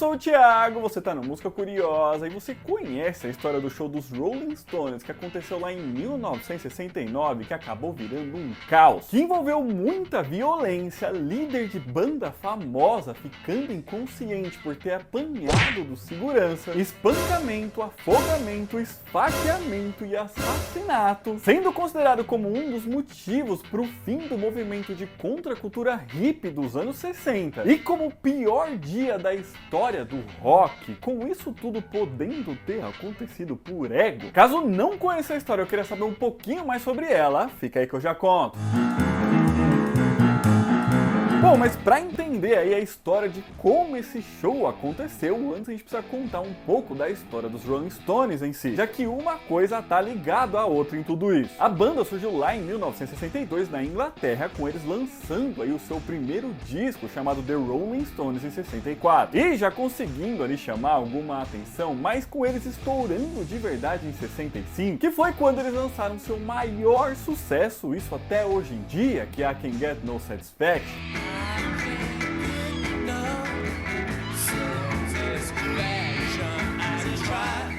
sou o Thiago, você tá no Música Curiosa e você conhece a história do show dos Rolling Stones que aconteceu lá em 1969, que acabou virando um caos, que envolveu muita violência, líder de banda famosa ficando inconsciente por ter apanhado do segurança, espancamento, afogamento, esfaqueamento e assassinato, sendo considerado como um dos motivos pro fim do movimento de contracultura hippie dos anos 60 e como o pior dia da história do rock, com isso tudo podendo ter acontecido por ego. Caso não conheça a história, eu queria saber um pouquinho mais sobre ela, fica aí que eu já conto. Bom, mas pra entender aí a história de como esse show aconteceu, antes a gente precisa contar um pouco da história dos Rolling Stones em si, já que uma coisa tá ligada à outra em tudo isso. A banda surgiu lá em 1962 na Inglaterra, com eles lançando aí o seu primeiro disco chamado The Rolling Stones em 64, e já conseguindo ali chamar alguma atenção, mas com eles estourando de verdade em 65, que foi quando eles lançaram seu maior sucesso, isso até hoje em dia, que é a Can't Get No Satisfaction.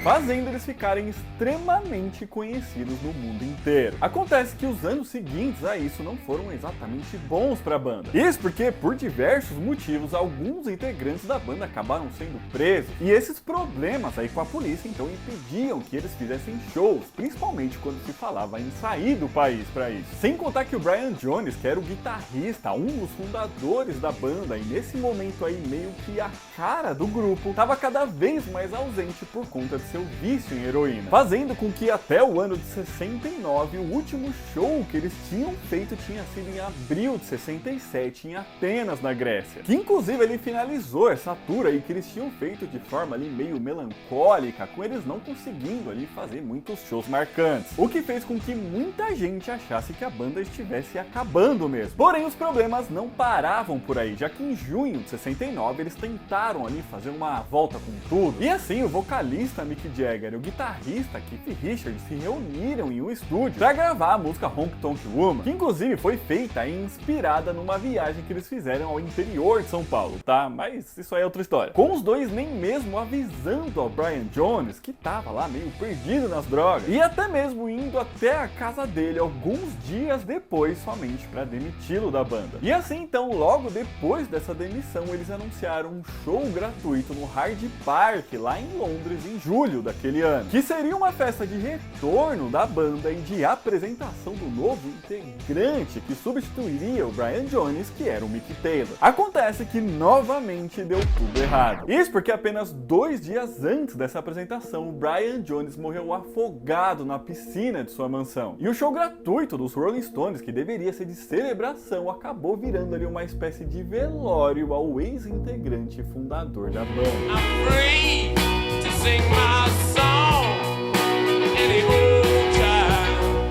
Fazendo eles ficarem extremamente conhecidos no mundo inteiro. Acontece que os anos seguintes a isso não foram exatamente bons para a banda. Isso porque, por diversos motivos, alguns integrantes da banda acabaram sendo presos. E esses problemas aí com a polícia então impediam que eles fizessem shows, principalmente quando se falava em sair do país para isso. Sem contar que o Brian Jones, que era o guitarrista, um dos fundadores da banda, e nesse momento aí meio que a cara do grupo, estava cada vez mais ausente por conta de seu vício em heroína, fazendo com que até o ano de 69 o último show que eles tinham feito tinha sido em abril de 67 em Atenas, na Grécia, que inclusive ele finalizou essa tour aí que eles tinham feito de forma ali meio melancólica, com eles não conseguindo ali fazer muitos shows marcantes, o que fez com que muita gente achasse que a banda estivesse acabando mesmo. Porém, os problemas não paravam por aí, já que em junho de 69 eles tentaram ali fazer uma volta com tudo, e assim o vocalista Mick Jagger e o guitarrista Keith Richards se reuniram em um estúdio para gravar a música Honky Tonk Woman, que inclusive foi feita e inspirada numa viagem que eles fizeram ao interior de São Paulo, tá? Mas isso aí é outra história. Com os dois nem mesmo avisando ao Brian Jones, que tava lá meio perdido nas drogas, e até mesmo indo até a casa dele alguns dias depois somente para demiti-lo da banda. E assim então, logo depois dessa demissão, eles anunciaram um show gratuito no Hyde Park, lá em Londres, em julho daquele ano, que seria uma festa de retorno da banda e de apresentação do novo integrante que substituiria o Brian Jones, que era o Mick Taylor. Acontece que novamente deu tudo errado. Isso porque apenas 2 dias antes dessa apresentação, o Brian Jones morreu afogado na piscina de sua mansão. E o show gratuito dos Rolling Stones, que deveria ser de celebração, acabou virando ali uma espécie de velório ao ex-integrante e fundador da banda.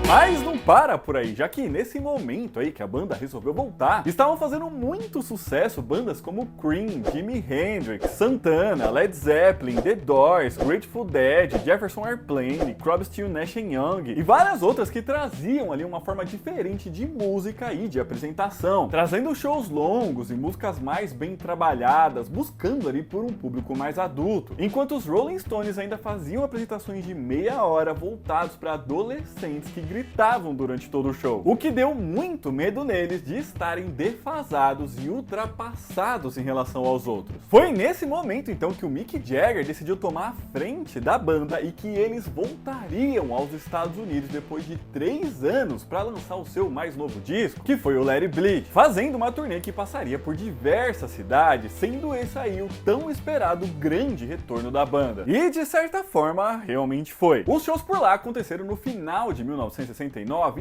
Mas não para por aí, já que nesse momento aí que a banda resolveu voltar, estavam fazendo muito sucesso bandas como Cream, Jimi Hendrix, Santana, Led Zeppelin, The Doors, Grateful Dead, Jefferson Airplane, Crosby, Stills, Nash Young e várias outras que traziam ali uma forma diferente de música e de apresentação, trazendo shows longos e músicas mais bem trabalhadas, buscando ali por um público mais adulto, enquanto os Rolling Stones ainda faziam apresentações de meia hora voltados para adolescentes que gritavam durante todo o show, o que deu muito medo neles de estarem defasados e ultrapassados em relação aos outros. Foi nesse momento então que o Mick Jagger decidiu tomar a frente da banda e que eles voltariam aos Estados Unidos depois de 3 anos para lançar o seu mais novo disco, que foi o Let It Bleed, fazendo uma turnê que passaria por diversas cidades, sendo esse aí o tão esperado grande retorno da banda. E de certa forma, realmente foi. Os shows por lá aconteceram no final de 1969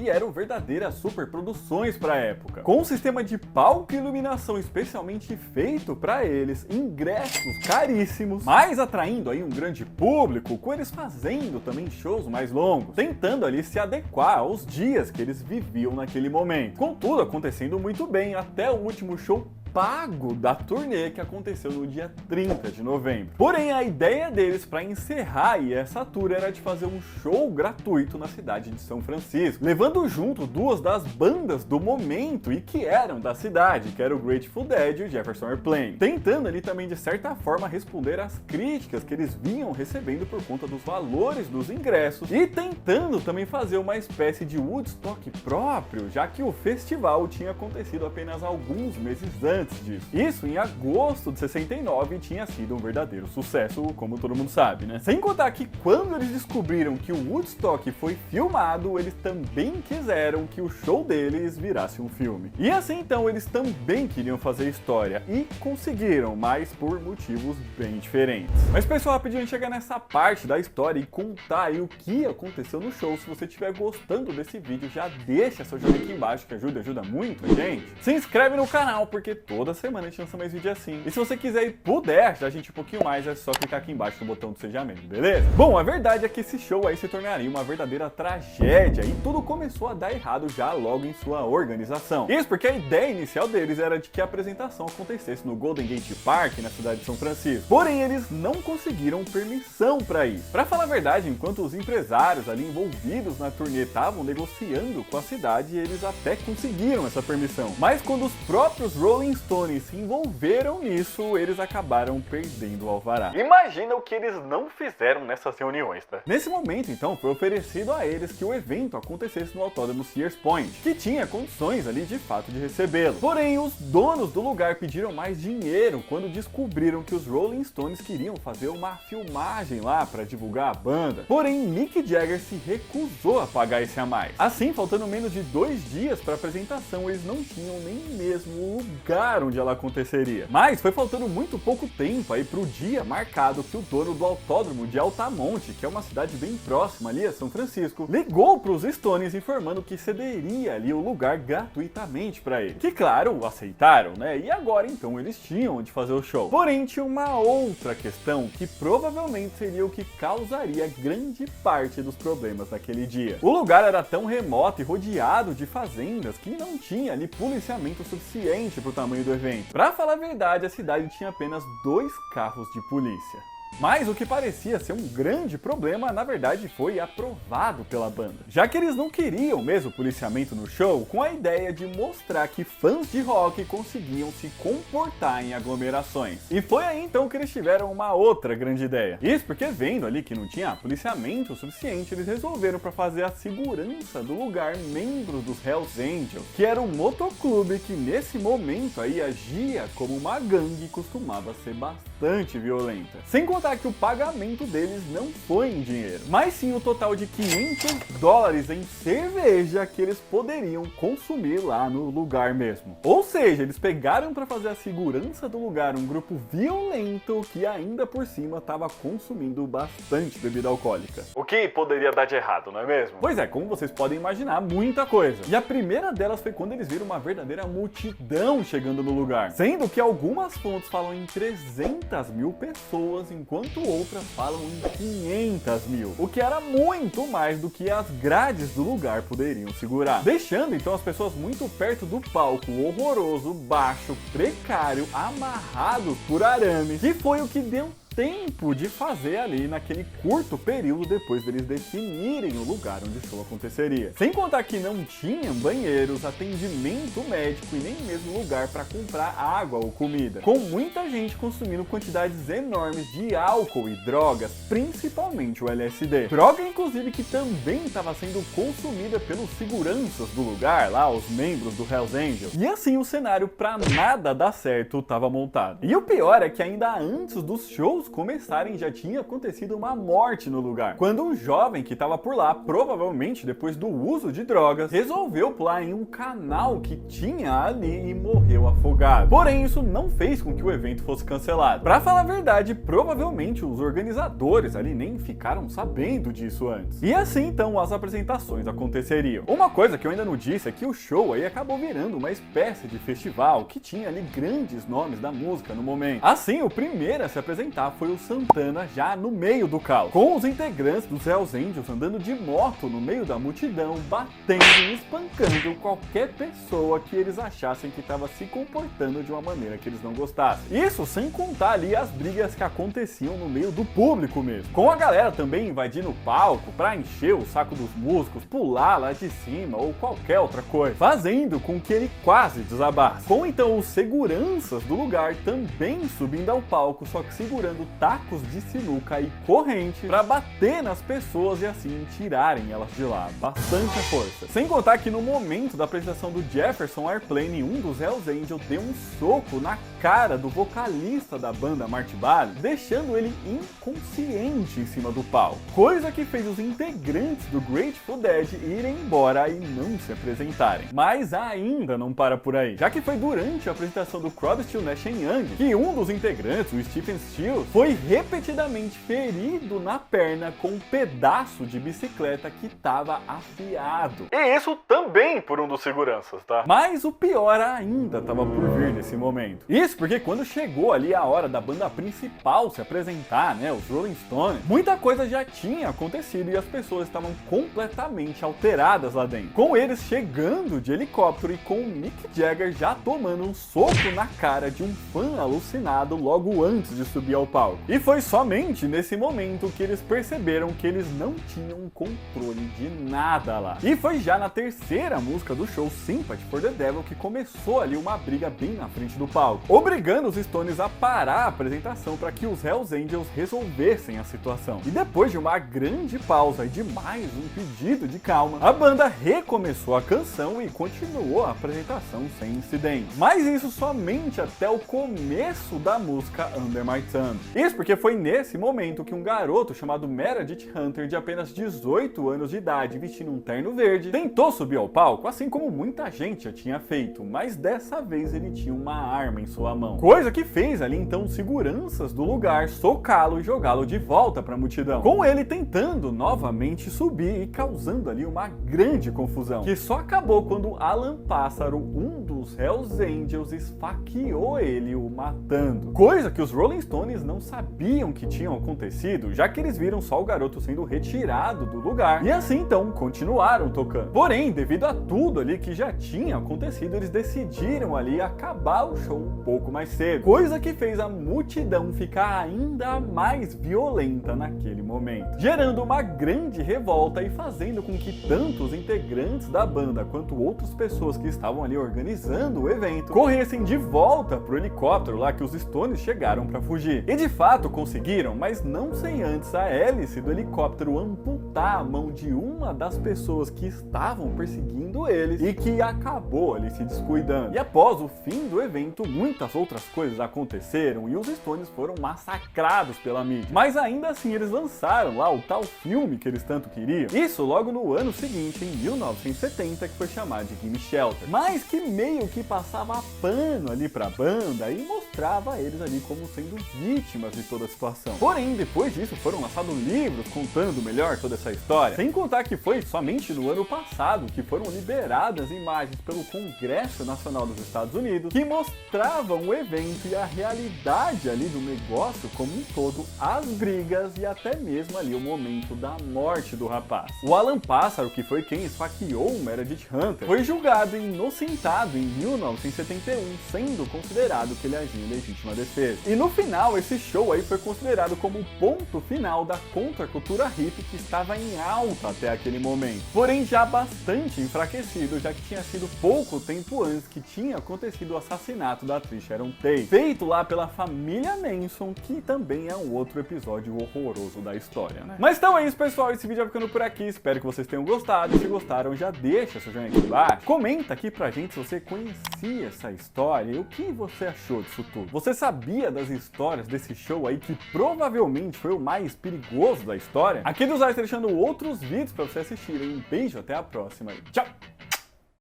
e eram verdadeiras superproduções para a época, com um sistema de palco e iluminação especialmente feito para eles, ingressos caríssimos, mas atraindo aí um grande público, com eles fazendo também shows mais longos, tentando ali se adequar aos dias que eles viviam naquele momento. Com tudo acontecendo muito bem, até o último show pago da turnê que aconteceu no dia 30 de novembro. Porém, a ideia deles para encerrar aí essa tour era de fazer um show gratuito na cidade de São Francisco, levando junto duas das bandas do momento e que eram da cidade, que era o Grateful Dead e o Jefferson Airplane, tentando ali também de certa forma responder às críticas que eles vinham recebendo por conta dos valores dos ingressos e tentando também fazer uma espécie de Woodstock próprio, já que o festival tinha acontecido apenas alguns meses antes disso. Isso em agosto de 69 tinha sido um verdadeiro sucesso, como todo mundo sabe, né? Sem contar que quando eles descobriram que o Woodstock foi filmado, eles também quiseram que o show deles virasse um filme. E assim então eles também queriam fazer história e conseguiram, mas por motivos bem diferentes. Mas pessoal, rapidinho chegar nessa parte da história e contar aí o que aconteceu no show. Se você estiver gostando desse vídeo, já deixa seu joinha aqui embaixo que ajuda muito, gente. Se inscreve no canal porque toda semana a gente lança mais vídeo assim. E se você quiser e puder ajudar a gente um pouquinho mais, é só clicar aqui embaixo no botão do Seja Membro, beleza? Bom, a verdade é que esse show aí se tornaria uma verdadeira tragédia e tudo começou a dar errado já logo em sua organização. Isso porque a ideia inicial deles era de que a apresentação acontecesse no Golden Gate Park, na cidade de São Francisco. Porém, eles não conseguiram permissão para isso. Para falar a verdade, enquanto os empresários ali envolvidos na turnê estavam negociando com a cidade, eles até conseguiram essa permissão. Mas quando os próprios Rolling Stones se envolveram nisso, eles acabaram perdendo o alvará. Imagina o que eles não fizeram nessas reuniões, tá? Nesse momento, então, foi oferecido a eles que o evento acontecesse no autódromo Sears Point, que tinha condições ali de fato de recebê-lo. Porém, os donos do lugar pediram mais dinheiro quando descobriram que os Rolling Stones queriam fazer uma filmagem lá para divulgar a banda. Porém, Mick Jagger se recusou a pagar esse a mais. Assim, faltando menos de 2 dias para a apresentação, eles não tinham nem mesmo o lugar onde ela aconteceria. Mas foi faltando muito pouco tempo aí pro dia marcado que o dono do autódromo de Altamonte, que é uma cidade bem próxima ali a São Francisco, ligou para os Stones informando que cederia ali o lugar gratuitamente para eles. Que claro, aceitaram, né? E agora então eles tinham onde fazer o show. Porém, tinha uma outra questão que provavelmente seria o que causaria grande parte dos problemas naquele dia. O lugar era tão remoto e rodeado de fazendas que não tinha ali policiamento suficiente para o tamanho do evento. Para falar a verdade, a cidade tinha apenas 2 carros de polícia. Mas o que parecia ser um grande problema, na verdade, foi aprovado pela banda. Já que eles não queriam mesmo policiamento no show, com a ideia de mostrar que fãs de rock conseguiam se comportar em aglomerações. E foi aí então que eles tiveram uma outra grande ideia. Isso porque vendo ali que não tinha policiamento suficiente, eles resolveram para fazer a segurança do lugar membros dos Hells Angels, que era um motoclube que nesse momento aí agia como uma gangue e costumava ser bastante violenta. Sem contar que o pagamento deles não foi em dinheiro, mas sim o total de $500 em cerveja que eles poderiam consumir lá no lugar mesmo. Ou seja, eles pegaram para fazer a segurança do lugar um grupo violento que ainda por cima estava consumindo bastante bebida alcoólica. O que poderia dar de errado, não é mesmo? Pois é, como vocês podem imaginar, muita coisa. E a primeira delas foi quando eles viram uma verdadeira multidão chegando no lugar, sendo que algumas fontes falam em 300 mil pessoas, enquanto outras falam em 500 mil, o que era muito mais do que as grades do lugar poderiam segurar, deixando então as pessoas muito perto do palco horroroso, baixo, precário, amarrados por arame, que foi o que deu tempo de fazer ali naquele curto período depois deles definirem o lugar onde o show aconteceria. Sem contar que não tinham banheiros, atendimento médico e nem mesmo lugar para comprar água ou comida, com muita gente consumindo quantidades enormes de álcool e drogas, principalmente o LSD. Droga inclusive que também estava sendo consumida pelos seguranças do lugar, lá os membros do Hells Angels. E assim o cenário para nada dar certo estava montado. E o pior é que ainda antes dos shows começarem já tinha acontecido uma morte no lugar, quando um jovem que estava por lá, provavelmente depois do uso de drogas, resolveu pular em um canal que tinha ali e morreu afogado. Porém, isso não fez com que o evento fosse cancelado. Pra falar a verdade, provavelmente os organizadores ali nem ficaram sabendo disso antes. E assim então as apresentações aconteceriam. Uma coisa que eu ainda não disse é que o show aí acabou virando uma espécie de festival que tinha ali grandes nomes da música no momento. Assim, o primeiro a se apresentar lá foi o Santana já no meio do caos, com os integrantes dos Hells Angels andando de moto no meio da multidão, batendo e espancando qualquer pessoa que eles achassem que estava se comportando de uma maneira que eles não gostassem. Isso sem contar ali as brigas que aconteciam no meio do público mesmo, com a galera também invadindo o palco para encher o saco dos músicos, pular lá de cima ou qualquer outra coisa, fazendo com que ele quase desabasse. Com então os seguranças do lugar também subindo ao palco, só que segurando tacos de sinuca e corrente para bater nas pessoas e assim tirarem elas de lá. Bastante força. Sem contar que no momento da apresentação do Jefferson Airplane, um dos Hells Angels deu um soco na cara do vocalista da banda Marty Balin, deixando ele inconsciente em cima do palco. Coisa que fez os integrantes do Grateful Dead irem embora e não se apresentarem. Mas ainda não para por aí, já que foi durante a apresentação do Crosby, Stills, Nash Young que um dos integrantes, o Stephen Stills, foi repetidamente ferido na perna com um pedaço de bicicleta que estava afiado. E isso também por um dos seguranças, tá? Mas o pior ainda estava por vir nesse momento. Isso porque quando chegou ali a hora da banda principal se apresentar, né, os Rolling Stones, muita coisa já tinha acontecido e as pessoas estavam completamente alteradas lá dentro. Com eles chegando de helicóptero e com o Mick Jagger já tomando um soco na cara de um fã alucinado logo antes de subir ao palco. E foi somente nesse momento que eles perceberam que eles não tinham controle de nada lá. E foi já na terceira música do show, Sympathy for the Devil, que começou ali uma briga bem na frente do palco, obrigando os Stones a parar a apresentação para que os Hells Angels resolvessem a situação. E depois de uma grande pausa e de mais um pedido de calma, a banda recomeçou a canção e continuou a apresentação sem incidentes. Mas isso somente até o começo da música Under My Thumb. Isso porque foi nesse momento que um garoto chamado Meredith Hunter, de apenas 18 anos de idade, vestindo um terno verde, tentou subir ao palco, assim como muita gente já tinha feito, mas dessa vez ele tinha uma arma em sua mão. Coisa que fez ali então os seguranças do lugar socá-lo e jogá-lo de volta para a multidão, com ele tentando novamente subir e causando ali uma grande confusão, que só acabou quando Alan Pássaro, um dos Hells Angels, esfaqueou ele, o matando. Coisa que os Rolling Stones não sabiam que tinha acontecido, já que eles viram só o garoto sendo retirado do lugar, e assim então continuaram tocando. Porém, devido a tudo ali que já tinha acontecido, eles decidiram ali acabar o show um pouco mais cedo, coisa que fez a multidão ficar ainda mais violenta naquele momento, gerando uma grande revolta e fazendo com que tanto os integrantes da banda quanto outras pessoas que estavam ali organizando o evento corressem de volta pro helicóptero lá que os Stones chegaram para fugir. E de fato conseguiram, mas não sem antes a hélice do helicóptero amputar a mão de uma das pessoas que estavam perseguindo eles e que acabou ali se descuidando. E após o fim do evento, muitas outras coisas aconteceram e os Stones foram massacrados pela mídia. Mas ainda assim eles lançaram lá o tal filme que eles tanto queriam. Isso logo no ano seguinte, em 1970, que foi chamado de Gimme Shelter. Mas que meio que passava pano ali pra banda e mostrava eles ali como sendo vítimas de toda a situação. Porém, depois disso foram lançados livros contando melhor toda essa história. Sem contar que foi somente no ano passado que foram liberadas imagens pelo Congresso Nacional dos Estados Unidos que mostravam o evento e a realidade ali do negócio como um todo, as brigas e até mesmo ali o momento da morte do rapaz. O Alan Pássaro, que foi quem esfaqueou o Meredith Hunter, foi julgado e inocentado em 1971, sendo considerado que ele agiu em legítima defesa. E no final, esse show aí foi considerado como o ponto final da contracultura hippie que estava em alta até aquele momento. Porém, já bastante enfraquecido, já que tinha sido pouco tempo antes que tinha acontecido o assassinato da atriz Sharon Tate, feito lá pela família Manson, que também é um outro episódio horroroso da história, né? Mas então é isso, pessoal, esse vídeo vai ficando por aqui, espero que vocês tenham gostado. Se gostaram, já deixa seu joinha aqui embaixo, comenta aqui pra gente se você conhecia essa história e o que você achou disso tudo. Você sabia das histórias desse show aí que provavelmente foi o mais perigoso da história? Aqui do Zay tá deixando outros vídeos pra você assistirem. Um beijo, até a próxima e tchau!